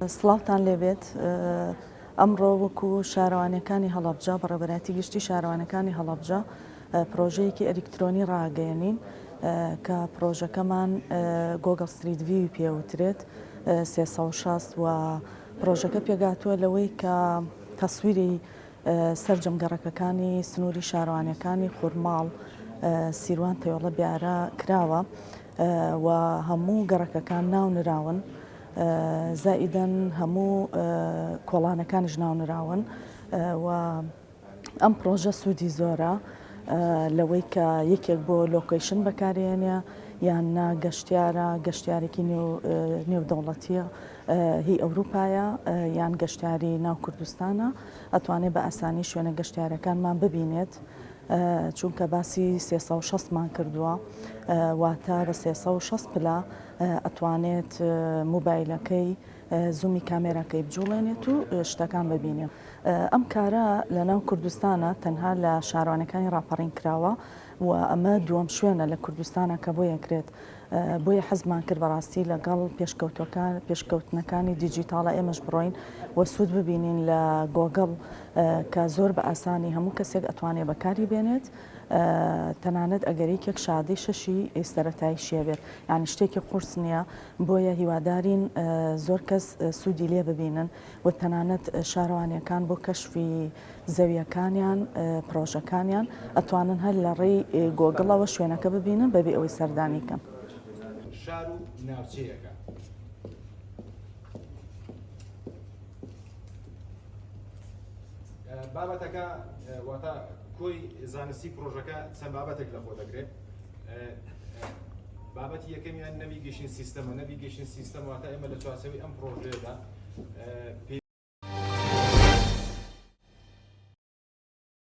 سڵاوتان لێبێت ئەمڕۆ وەکو شارەوانەکانی هەڵەبجە بەڕێوەبەتی گشتی شارەوانەکانی هەڵەبجە پرۆژەیەکی ئەلکترۆنی ڕاگەیەنین کە پرۆژەکەمان گۆگڵ ستریت ڤیو پێوترێت 360 و پرۆژەکە پێگاتووە لەوەی کە تەسویری سەرجەم گەڕەکەکانی سنووری شارەوانەکانی خورماڵ سیروان تەیۆڵە بیارە کراوە و هەموو گەڕەکەکان ناونراون زائیدەن هەموو کۆڵانەکانیش ناونراون و ئەم پرۆژە سوودی زۆرە لەوەی کە یەکێک بۆ لۆکیشن بەکارێنە یان نا گەشتیارە گەشتیارێکی نێودەوڵەتیە هی ئەوروپایە یان گەشتیاری ناو کوردستانە ئەتوانێت بە ئاسانی شوێنە گەشتیارەکانمان ببینێت چونکە باسی 360مان کردووە واتە بە 360 پلا ئەتوانێت موبایلەکەی زوومی کامێراکەی بجوڵێنێت و شتەکان ببینێت. ئەم کارە لە ناو کوردستانە تەنها لە شارەوانەکانی ڕاپەڕین کراوە و ئەمە دووەم شوێنە لە کوردستانە کە بۆ یەکرێت بۆیە حەزمان کرد بەڕاستی لەگەڵ پێشکەوتنەکانی دیجیتاڵە ئێمەش بڕۆین و سوود ببینین لە گۆگڵ کە زۆر بە ئاسانی هەموو کەسێک ئەتوانێت بەکاری بێنێت تەنانەت ئەگەرێکێک شادەی شەشی سەرەتایی شێبێت یعنی شتێکی قورس نییە بۆیە هیوادارین زۆر کەس سوودی لێ ببینن و تەنانەت شارەوانیەکان بۆ کەشفی زەویەکانیان پرۆژەکانیان ئەتوانن هەر لە ڕێی گۆگڵەوە شوێنەکە ببینن بەبێ ئەوەی سەردانی کەم. شار و ناوچەیەکە بابەتەکە واتە کۆی زانستی پرۆژەکە چەند بابەتێک لەخۆ دەگرێت. بابەتی یەکەمیان نەڤیگەیشن سیستەمە. نەڤیگەیشن سیستەم واتە ئێمە لە چوارچێوەی ئەم پرۆژەیەدا